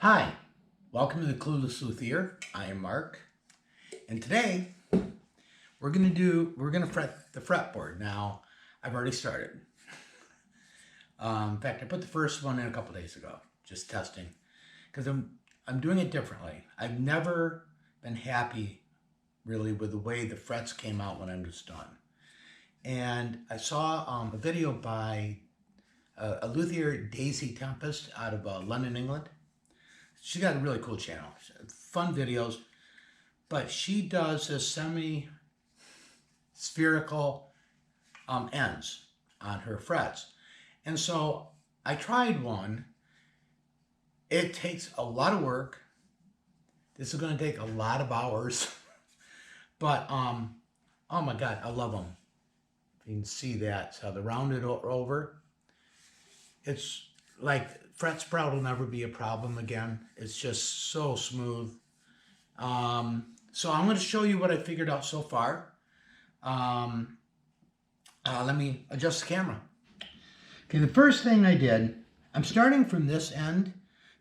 Hi, welcome to the Clueless Luthier. I am Mark, and today we're gonna fret the fretboard. Now, I've already started. In fact, I put the first one in a couple days ago, just testing, because I'm doing it differently. I've never been happy really with the way the frets came out when I'm just done. And I saw a video by a luthier, Daisy Tempest, out of London, England. She got a really cool channel, fun videos, but she does this semi-spherical ends on her frets. And so I tried one. It takes a lot of work. This is going to take a lot of hours, but oh my God, I love them. You can see that, so the rounded over. It's like fret sprout will never be a problem again. It's just so smooth. So I'm going to show you what I figured out so far. Let me adjust the camera. Okay, the first thing I did, I'm starting from this end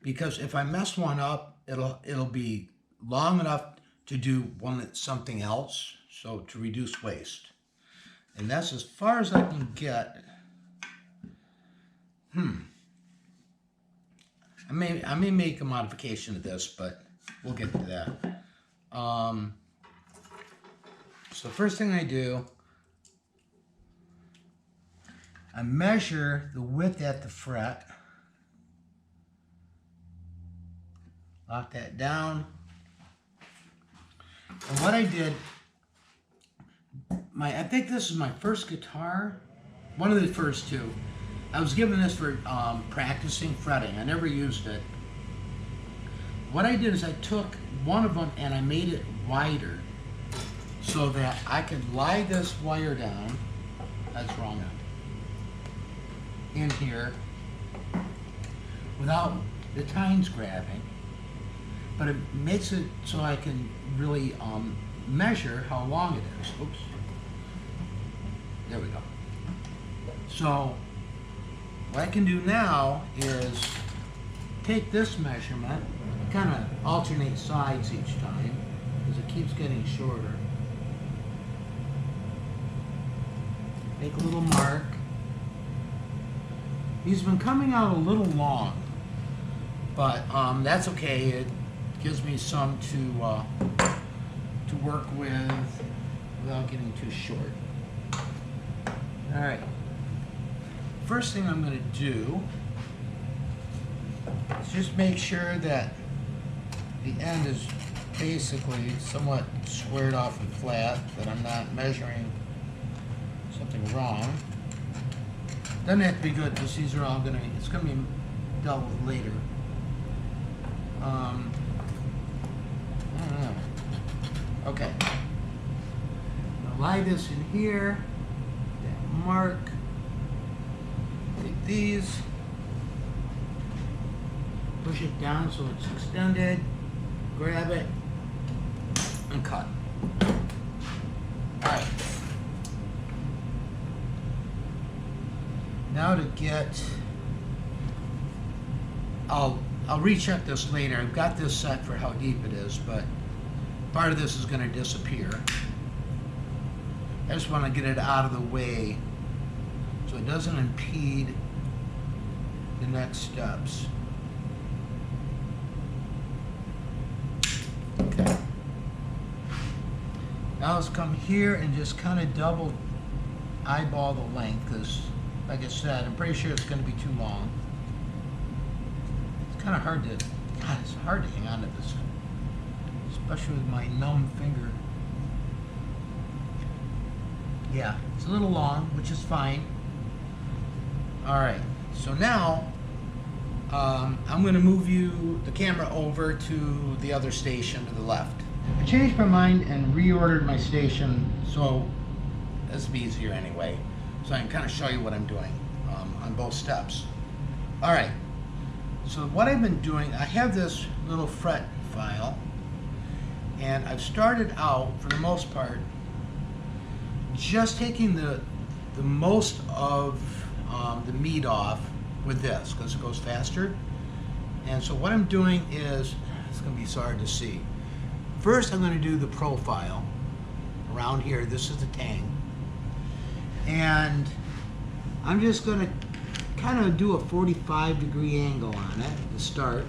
because if I mess one up, it'll be long enough to do something else, so to reduce waste. And that's as far as I can get. I may make a modification to this, but we'll get to that. So first thing I do, I measure the width at the fret, lock that down, and what I did, I think this is my first guitar, one of the first two. I was given this for practicing fretting. I never used it. What I did is I took one of them and I made it wider so that I could lie this wire down, that's wrong end, in here without the tines grabbing, but it makes it so I can really measure how long it is. Oops. There we go. So what I can do now is take this measurement, kind of alternate sides each time because it keeps getting shorter. Make a little mark. These have been coming out a little long, but that's okay. It gives me some to work with without getting too short. All right. First thing I'm going to do is just make sure that the end is basically somewhat squared off and flat, that I'm not measuring something wrong. Doesn't have to be good because these are all going to be, it's going to be dealt with later. I don't know. Okay. I'll lie this in here, that mark. Take these, push it down so it's extended, grab it, and cut. Alright. Now to get, I'll recheck this later. I've got this set for how deep it is, but part of this is going to disappear. I just want to get it out of the way so it doesn't impede the next steps. Okay. Now let's come here and just kind of double eyeball the length because, like I said, I'm pretty sure it's going to be too long. It's kind of hard to, God, it's hard to hang on to this, especially with my numb finger. Yeah, it's a little long, which is fine. All right, so now I'm going to move the camera over to the other station to the left. I changed my mind and reordered my station, so this will be easier anyway. So I can kind of show you what I'm doing on both steps. All right, so what I've been doing, I have this little fret file, and I've started out, for the most part, just taking the most of the meat off with this because it goes faster, And so what I'm doing is, it's going to be so hard to see. First, I'm going to do the profile around here. This is the tang. And I'm just going to kind of do a 45-degree angle on it to start.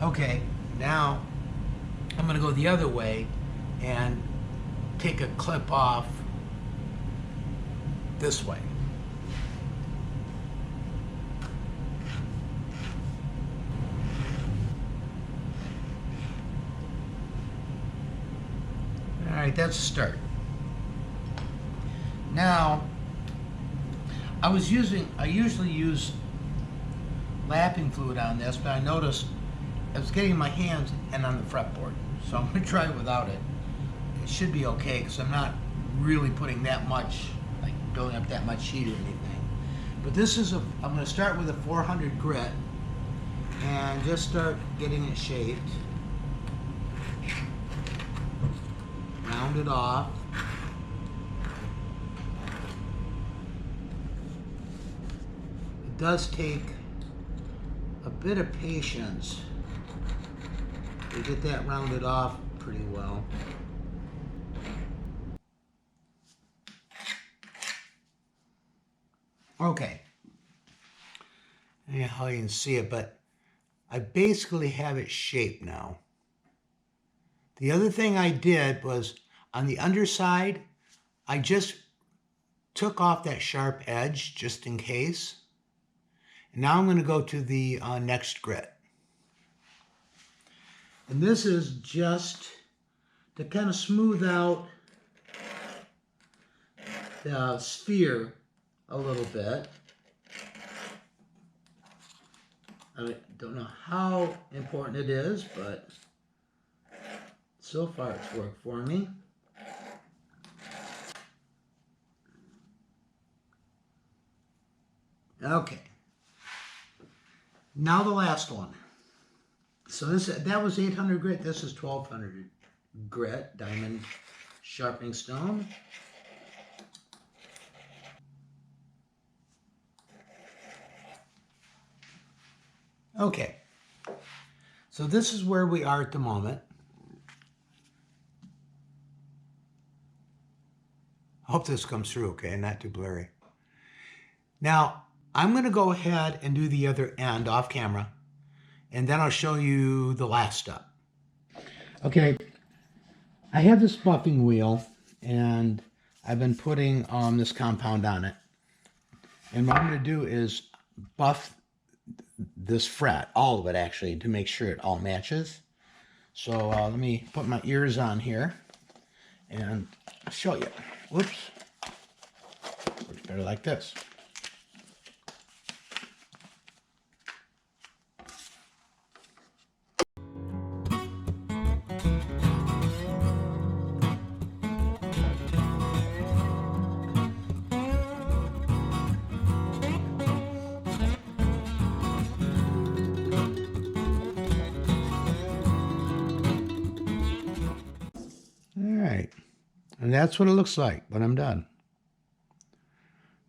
Okay, now I'm going to go the other way and take a clip off this way. All right, that's a start. Now, I usually use lapping fluid on this, but I noticed I was getting my hands and on the fretboard. So I'm going to try it without it. It should be okay because I'm not really putting that much, like building up that much heat or anything. But this is I'm going to start with a 400 grit and just start getting it shaped. Round it off. It does take a bit of patience to get that rounded off pretty well. Okay. I don't know how you can see it, but I basically have it shaped now. The other thing I did was on the underside, I just took off that sharp edge just in case. And now I'm going to go to the next grit. And this is just to kind of smooth out the sphere a little bit. I don't know how important it is, but so far it's worked for me. Okay. Now the last one. So that was 800 grit. This is 1200 grit diamond sharpening stone. Okay. So this is where we are at the moment. I hope this comes through okay, not too blurry. Now, I'm going to go ahead and do the other end off camera, and then I'll show you the last step. Okay, I have this buffing wheel, and I've been putting this compound on it. And what I'm going to do is buff this fret, all of it actually, to make sure it all matches. So let me put my ears on here and show you. Whoops. Works better like this. Alright, and that's what it looks like when I'm done.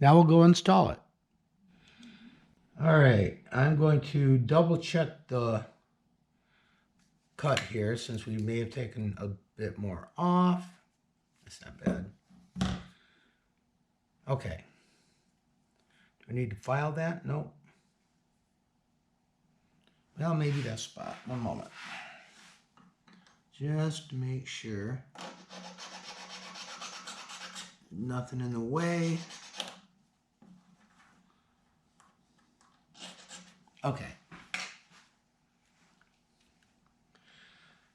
Now we'll go install it. Alright, I'm going to double check the cut here since we may have taken a bit more off. That's not bad. Okay. Do I need to file that? Nope. Well, maybe that spot. One moment. Just to make sure nothing in the way. Okay.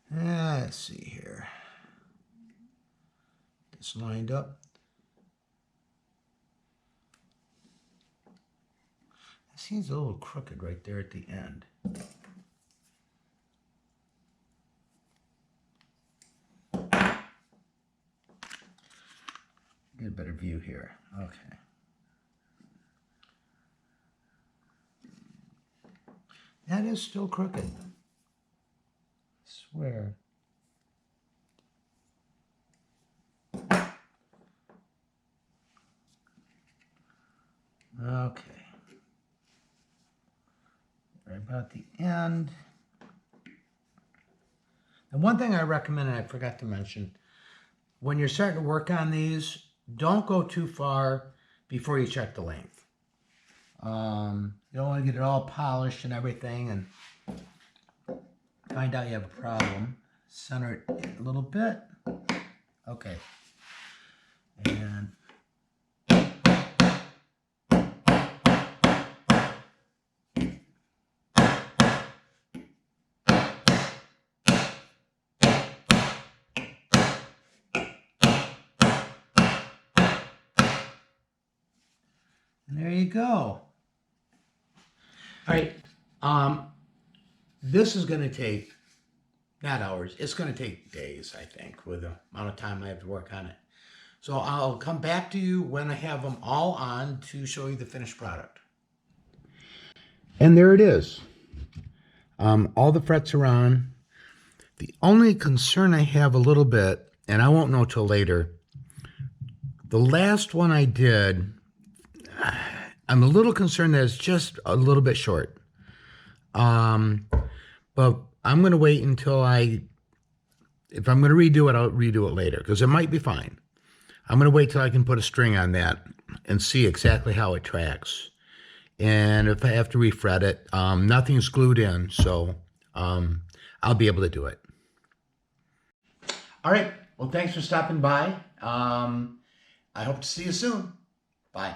Let's see here. It's lined up. It seems a little crooked right there at the end. Get a better view here. Okay. That is still crooked. I swear. Okay. Right about the end. And one thing I recommend, and I forgot to mention, when you're starting to work on these, don't go too far before you check the length. You don't want to get it all polished and everything and find out you have a problem. Center it a little bit. Okay. And there you go. All right. This is going to take, not hours, it's going to take days, I think, with the amount of time I have to work on it. So I'll come back to you when I have them all on to show you the finished product. And there it is. All the frets are on. The only concern I have a little bit, and I won't know till later, the last one I did, I'm a little concerned that it's just a little bit short. But I'm going to wait until if I'm going to redo it, I'll redo it later because it might be fine. I'm going to wait till I can put a string on that and see exactly how it tracks. And if I have to refret it, nothing's glued in, so I'll be able to do it. All right. Well, thanks for stopping by. I hope to see you soon. Bye.